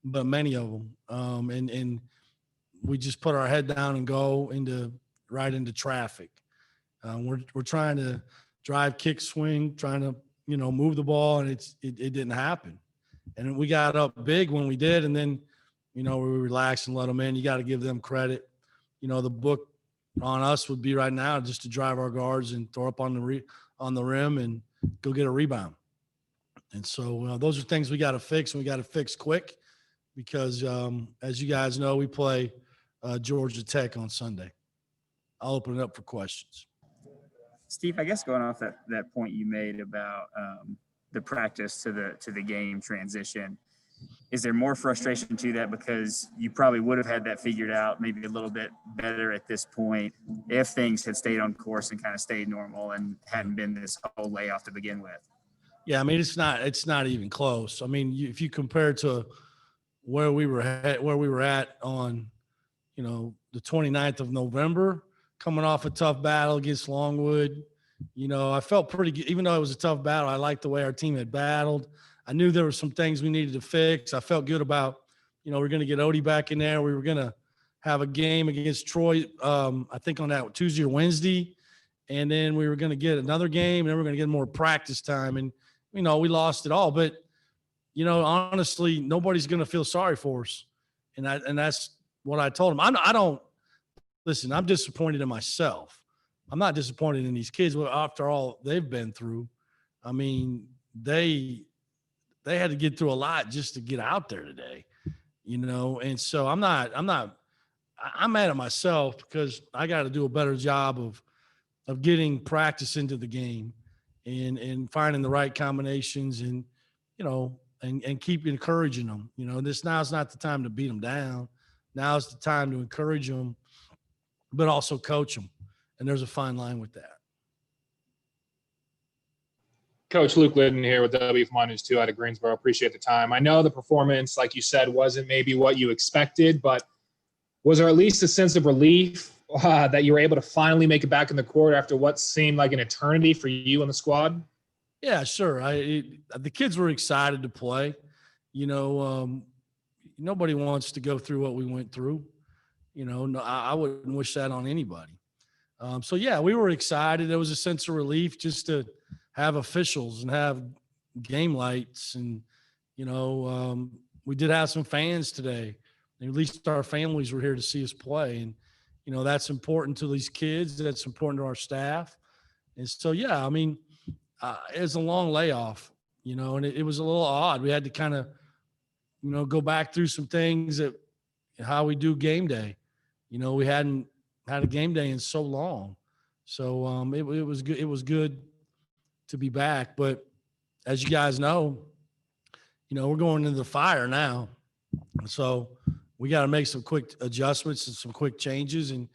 but many of them. And we just put our head down and go right into traffic. We're trying to drive, kick, swing, trying to move the ball, and it didn't happen. And we got up big when we did, and then we relaxed and let them in. You got to give them credit. The book on us would be right now just to drive our guards and throw up on the rim and go get a rebound. And so those are things we got to fix, and we got to fix quick because, as you guys know, we play Georgia Tech on Sunday. I'll open it up for questions. Steve, I guess going off that point you made about the practice to the game transition, is there more frustration to that because you probably would have had that figured out maybe a little bit better at this point if things had stayed on course and kind of stayed normal and hadn't been this whole layoff to begin with? Yeah, I mean, it's not even close. I mean, if you compare it to where we were at on, the 29th of November, coming off a tough battle against Longwood, I felt pretty good. Even though it was a tough battle, I liked the way our team had battled. I knew there were some things we needed to fix. I felt good about, we're going to get Odie back in there. We were going to have a game against Troy, I think on that Tuesday or Wednesday. And then we were going to get another game, and then we're going to get more practice time. And, we lost it all. But, honestly, nobody's going to feel sorry for us. And that's what I told them. Listen, I'm disappointed in myself. I'm not disappointed in these kids after all they've been through. I mean, they had to get through a lot just to get out there today, and so I'm mad at myself because I got to do a better job of getting practice into the game and finding the right combinations and, and keep encouraging them. Now's not the time to beat them down. Now's the time to encourage them, but also coach them. And there's a fine line with that. Coach Luke Liddon here with WFMO News 2 out of Greensboro. Appreciate the time. I know the performance, like you said, wasn't maybe what you expected, but was there at least a sense of relief that you were able to finally make it back in the court after what seemed like an eternity for you and the squad? Yeah, sure. The kids were excited to play. Nobody wants to go through what we went through. I wouldn't wish that on anybody. So, yeah, we were excited. There was a sense of relief just to have officials and have game lights. And, we did have some fans today. At least our families were here to see us play. And, that's important to these kids. That's important to our staff. And so, yeah, I mean, it was a long layoff, and it was a little odd. We had to kind of, go back through some things that how we do game day. We hadn't had a game day in so long. So it was good. It was good to be back. But as you guys know, we're going into the fire now. So we got to make some quick adjustments and some quick changes and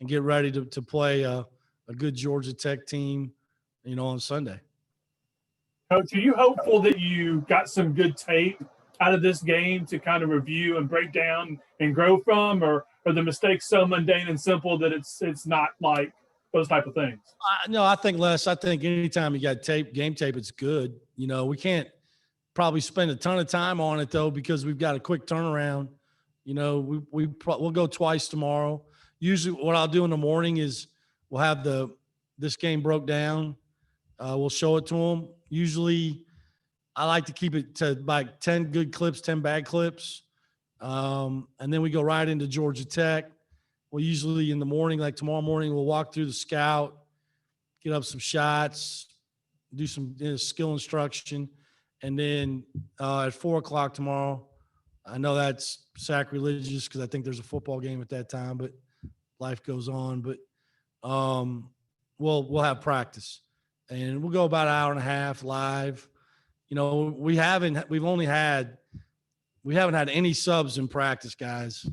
get ready to play a good Georgia Tech team, on Sunday. Coach, are you hopeful that you got some good tape out of this game to kind of review and break down and grow from, or are the mistakes so mundane and simple that it's not like those type of things? No, I think less. I think anytime you got game tape, it's good. We can't probably spend a ton of time on it though because we've got a quick turnaround. We'll go twice tomorrow. Usually, what I'll do in the morning is we'll have this game broke down. We'll show it to them. Usually, I like to keep it to like 10 good clips, 10 bad clips. And then we go right into Georgia Tech. We'll usually in the morning, like tomorrow morning, we'll walk through the scout, get up some shots, do some skill instruction. And then at 4 o'clock tomorrow, I know that's sacrilegious because I think there's a football game at that time, but life goes on. But we'll have practice. And we'll go about an hour and a half live. We haven't had any subs in practice, guys,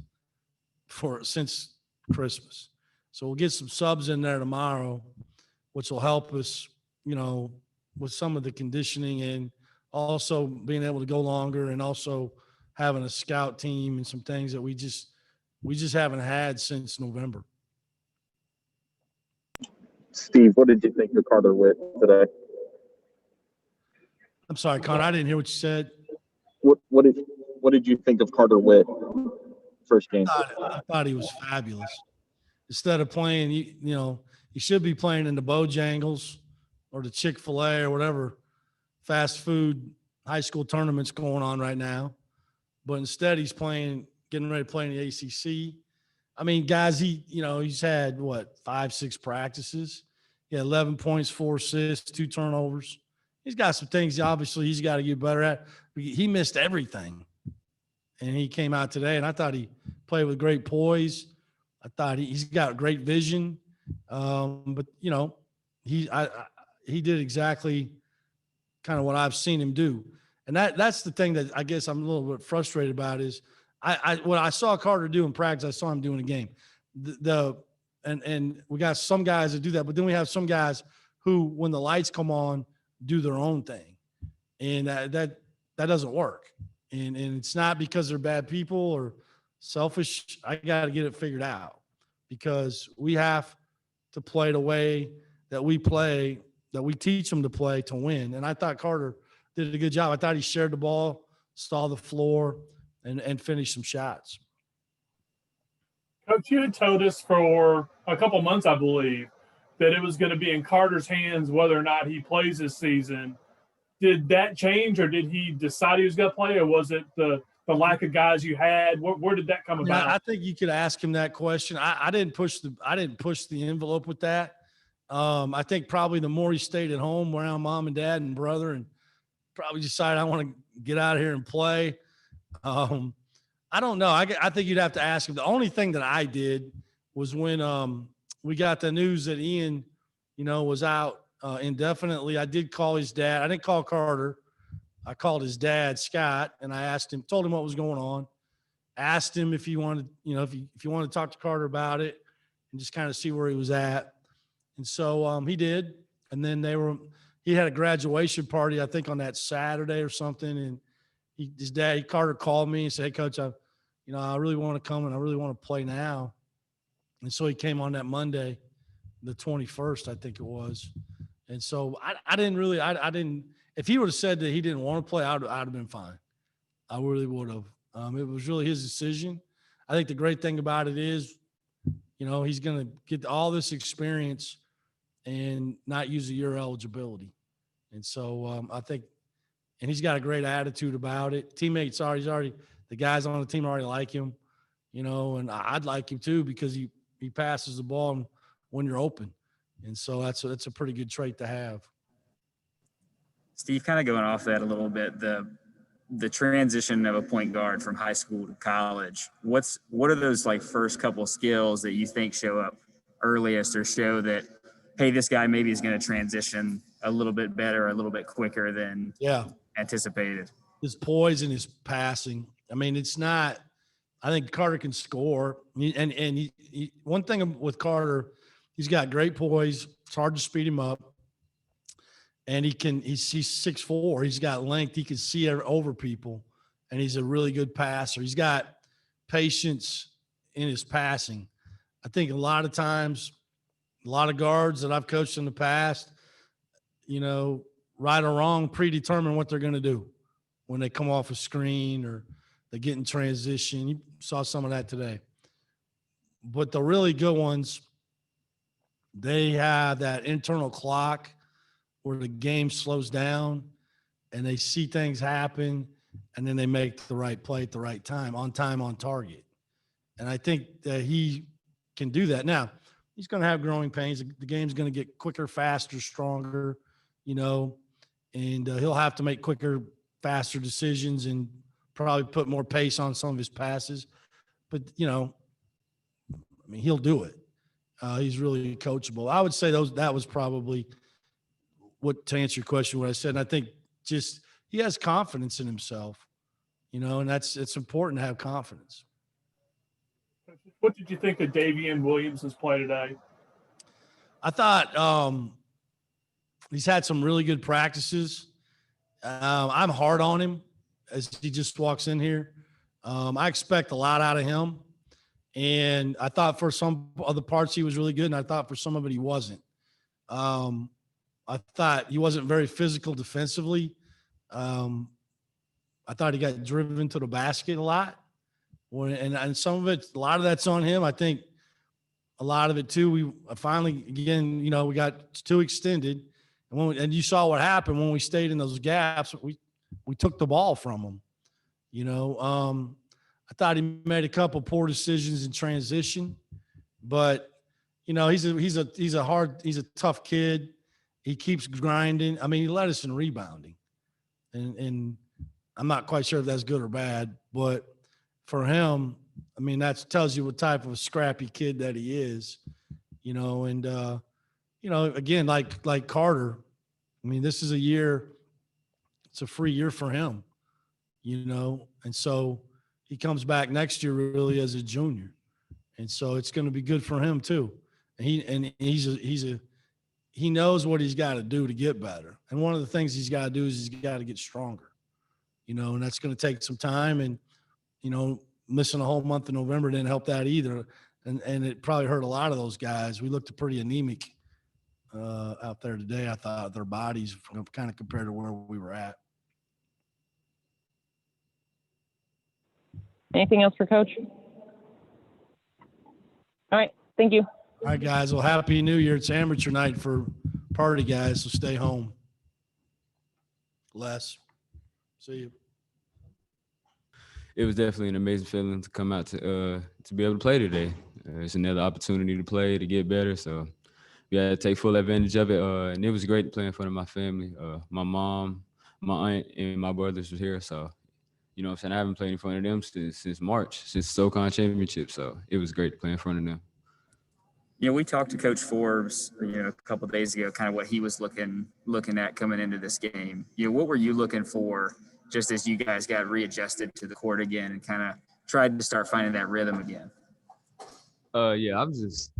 since Christmas. So we'll get some subs in there tomorrow, which will help us, with some of the conditioning and also being able to go longer and also having a scout team and some things that we just haven't had since November. Steve, what did you think of Carter Witt today? I'm sorry, Connor, I didn't hear what you said. What What did you think of Carter Witt first game? I thought he was fabulous. Instead of playing, he should be playing in the Bojangles or the Chick-fil-A or whatever fast food high school tournaments going on right now. But instead he's getting ready to play in the ACC. I mean, guys, he's had 5-6 practices. He had 11 points, 4 assists, 2 turnovers. He's got some things obviously he's got to get better at. He missed everything. And he came out today, and I thought he played with great poise. I thought he's got great vision. But he did exactly kind of what I've seen him do. And that's the thing that I guess I'm a little bit frustrated about is what I saw Carter do in practice, I saw him do in the game. And we got some guys that do that, but then we have some guys who, when the lights come on, do their own thing. And that doesn't work. And it's not because they're bad people or selfish. I got to get it figured out because we have to play the way that we play, that we teach them to play to win. And I thought Carter did a good job. I thought he shared the ball, saw the floor, and finished some shots. Coach, you had told us for a couple months, I believe, that it was going to be in Carter's hands whether or not he plays this season. Did that change, or did he decide he was going to play, or was it the lack of guys you had? Where did that come about? I think you could ask him that question. I didn't push the envelope with that. I think probably the more he stayed at home around mom and dad and brother, and probably decided I want to get out of here and play. I don't know. I think you'd have to ask him. The only thing that I did was when we got the news that Ian, was out indefinitely. I did call his dad. I didn't call Carter. I called his dad, Scott, and I asked him, told him what was going on, asked him if he wanted, if you wanted to talk to Carter about it and just kind of see where he was at. And so he did. And then he had a graduation party, I think on that Saturday or something. And his dad, Carter, called me and said, "Hey, Coach, I really want to come and I really want to play now." And so he came on that Monday, the 21st, I think it was. And so I didn't, if he would have said that he didn't want to play, I'd have been fine. I really would have. It was really his decision. I think the great thing about it is, he's going to get all this experience and not use a year eligibility. And so I think, and he's got a great attitude about it. Teammates the guys on the team already like him, and I'd like him too because he passes the ball when you're open. And so that's a pretty good trait to have. Steve, kind of going off that a little bit, the transition of a point guard from high school to college, what are those first couple skills that you think show up earliest or show that, hey, this guy maybe is going to transition a little bit better, a little bit quicker than anticipated? His poise and his passing. I mean, it's not – I think Carter can score. And he one thing with Carter, he's got great poise. It's hard to speed him up. And he's 6'4". He's got length. He can see over people. And he's a really good passer. He's got patience in his passing. I think a lot of times, a lot of guards that I've coached in the past, right or wrong, predetermine what they're going to do when they come off a screen or they get in transition. You saw some of that today. But the really good ones, they have that internal clock where the game slows down and they see things happen and then they make the right play at the right time, on target. And I think that he can do that. Now, he's going to have growing pains. The game's going to get quicker, faster, stronger, and he'll have to make quicker, faster decisions and probably put more pace on some of his passes. But, he'll do it. He's really coachable. I would say that was probably to answer your question, what I said. And I think just he has confidence in himself, and it's important to have confidence. What did you think of Davian Williams' play today? I thought he's had some really good practices. I'm hard on him as he just walks in here. I expect a lot out of him. And I thought for some other parts he was really good, and I thought for some of it he wasn't. I thought he wasn't very physical defensively. I thought he got driven to the basket a lot. And some of it, a lot of that's on him. I think a lot of it too. We finally, again, we got too extended. And you saw what happened when we stayed in those gaps. We took the ball from him. I thought he made a couple poor decisions in transition, but he's a tough kid. He keeps grinding. I mean, he led us in rebounding, and I'm not quite sure if that's good or bad, but for him, I mean, that tells you what type of a scrappy kid that he is, and again, like Carter, I mean, this is a year, it's a free year for him, and so he comes back next year really as a junior. And so it's going to be good for him too. And he knows what he's got to do to get better. And one of the things he's got to do is he's got to get stronger, and that's going to take some time. And, missing a whole month of November didn't help that either. And it probably hurt a lot of those guys. We looked pretty anemic out there today. I thought their bodies kind of compared to where we were at. Anything else for Coach? All right. Thank you. All right, guys. Well, Happy New Year. It's amateur night for party guys, so stay home. Les, see you. It was definitely an amazing feeling to come out to be able to play today. It's another opportunity to play, to get better. So we had to take full advantage of it. And it was great playing in front of my family. My mom, my aunt, and my brothers were here. So, what I'm saying? I haven't played in front of them since March, since SoCon Championship. So it was great to play in front of them. We talked to Coach Forbes, a couple of days ago, kind of what he was looking at coming into this game. What were you looking for just as you guys got readjusted to the court again and kind of tried to start finding that rhythm again? Yeah, I was just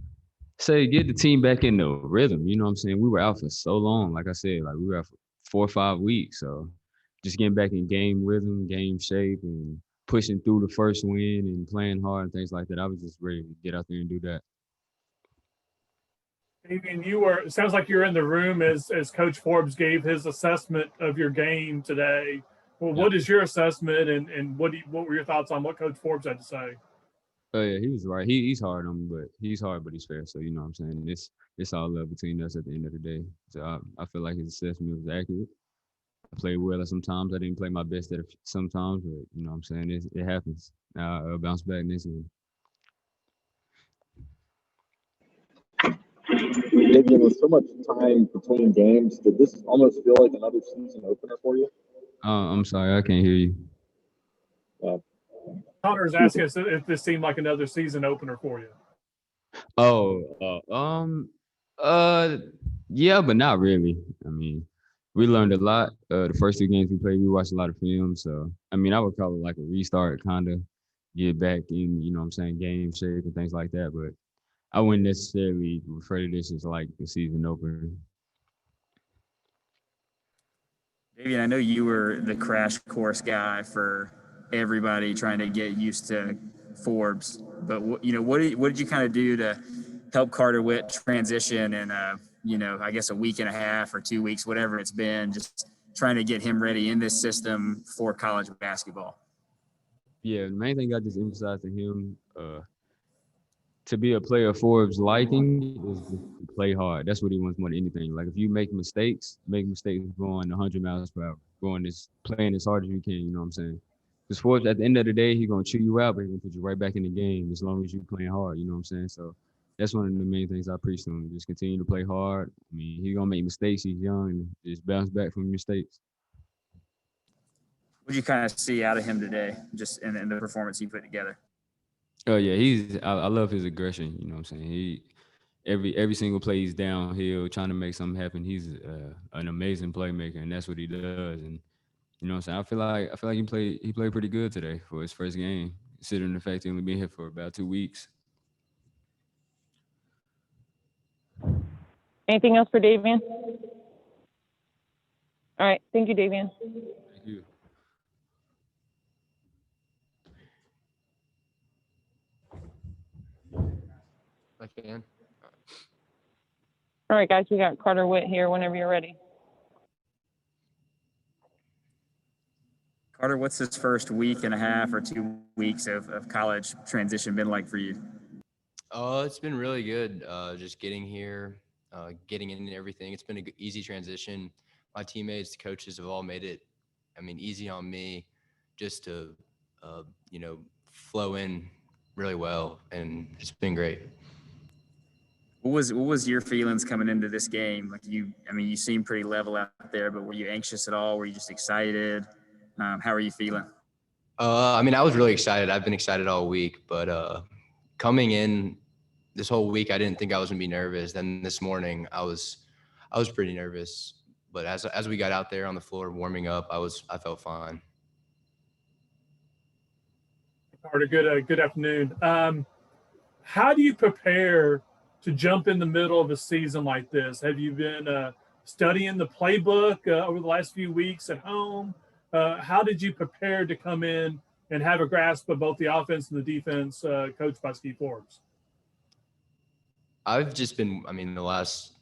say get the team back in the rhythm. You know what I'm saying? We were out for so long. Like I said, we were out for 4 or 5 weeks. So just getting back in game rhythm, game shape, and pushing through the first win and playing hard and things like that. I was just ready to get out there and do that. Davian, it sounds like you're in the room as Coach Forbes gave his assessment of your game today. Well, what is your assessment, and what were your thoughts on what Coach Forbes had to say? Oh yeah, he was right. He's hard on me, but he's fair. So what I'm saying, it's all love between us at the end of the day. So I feel like his assessment was accurate. I played well at sometimes. I didn't play my best at sometimes, but what I'm saying, it happens. I'll bounce back next game. Davian, with so much time between games, did this almost feel like another season opener for you? I'm sorry, I can't hear you. Connor's asking us if this seemed like another season opener for you. Yeah, but not really. I mean, we learned a lot. The first 2 games we played, we watched a lot of film. So, I mean, I would call it like a restart, kind of get back in, game shape and things like that. But I wouldn't necessarily refer to this as like the season opener. Davian, I know you were the crash course guy for everybody trying to get used to Forbes, but what did you kind of do to help Carter Witt transition in I guess a week and a half or 2 weeks, whatever it's been, just trying to get him ready in this system for college basketball? Yeah, the main thing I just emphasized to him, to be a player of Forbes' liking is to play hard. That's what he wants more than anything. Like if you make mistakes going 100 miles per hour, playing as hard as you can, you know what I'm saying? Because Forbes, at the end of the day, he's going to chew you out, but he's going to put you right back in the game as long as you're playing hard, you know what I'm saying? So that's one of the main things I preach to him. Just continue to play hard. I mean, he's going to make mistakes. He's young, and just bounce back from mistakes. What did you kind of see out of him today, just in the performance he put together? Oh yeah, I love his aggression. You know what I'm saying? Every single play he's downhill trying to make something happen. He's an amazing playmaker, and that's what he does. And you know what I'm saying? I feel like he played pretty good today for his first game, considering the fact he only been here for about 2 weeks. Anything else for Davian? All right. Thank you, Davian. Thank you. I can. All right, guys. We got Carter Witt here whenever you're ready. Carter, what's this first week and a half or 2 weeks of college transition been like for you? It's been really good. Just getting here, getting in and everything. It's been an easy transition. My teammates, the coaches have all made it, easy on me just to, flow in really well. And it's been great. What was your feelings coming into this game? Like you seem pretty level out there, but were you anxious at all? Were you just excited? How are you feeling? I was really excited. I've been excited all week, but coming in this whole week, I didn't think I was gonna be nervous. Then this morning, I was pretty nervous. But as we got out there on the floor warming up, I felt fine. Carter, good afternoon. How do you prepare to jump in the middle of a season like this? Have you been studying the playbook over the last few weeks at home? How did you prepare to come in and have a grasp of both the offense and the defense coached by Steve Forbes? I've just been, the last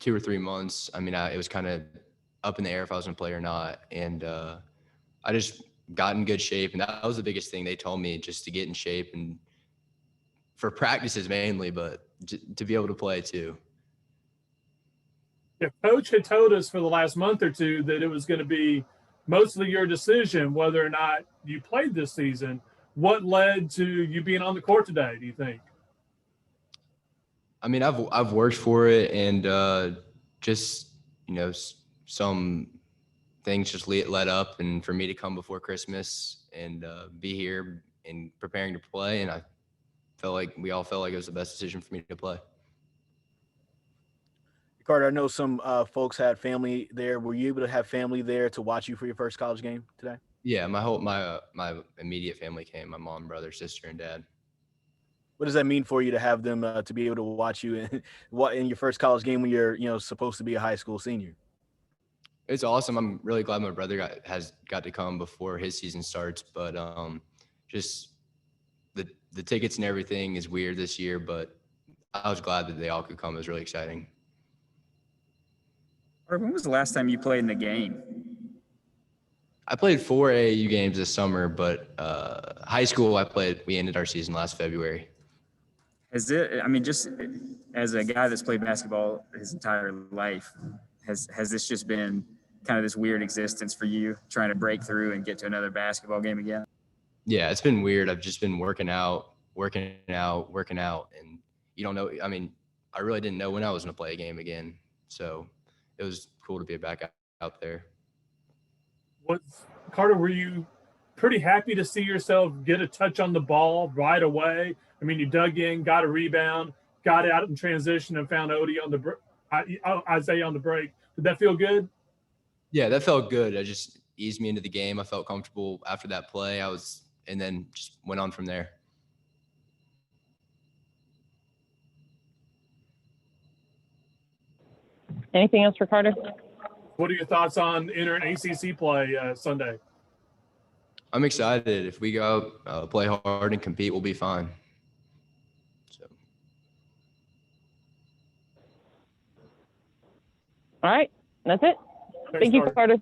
2 or 3 months, it was kind of up in the air if I was going to play or not. And I just got in good shape. And that was the biggest thing they told me, just to get in shape and for practices mainly, but to be able to play too. Yeah, Coach had told us for the last month or two that it was going to be mostly your decision whether or not you played this season. What led to you being on the court today, do you think? I've worked for it, and just some things just led up, and for me to come before Christmas and be here and preparing to play, and we all felt like it was the best decision for me to play. Carter, I know some folks had family there. Were you able to have family there to watch you for your first college game today? Yeah, my immediate family came: my mom, brother, sister, and dad. What does that mean for you to have them to be able to watch you in your first college game when you're supposed to be a high school senior? It's awesome. I'm really glad my brother got to come before his season starts. But just the tickets and everything is weird this year. But I was glad that they all could come. It was really exciting. When was the last time you played in a game? I played 4 AAU games this summer, but high school we ended our season last February. Has it? Just as a guy that's played basketball his entire life, has this just been kind of this weird existence for you, trying to break through and get to another basketball game again? Yeah, it's been weird. I've just been working out, and you don't know. I really didn't know when I was going to play a game again, so it was cool to be back out there. Carter, were you pretty happy to see yourself get a touch on the ball right away? You dug in, got a rebound, got out in transition, and found Isaiah on the break. Did that feel good? Yeah, that felt good. It just eased me into the game. I felt comfortable after that play. And then just went on from there. Anything else for Carter? What are your thoughts on entering ACC play Sunday? I'm excited. If we go out, play hard and compete, we'll be fine. So. All right. That's it. Thanks, Thank you, Carter. Carter.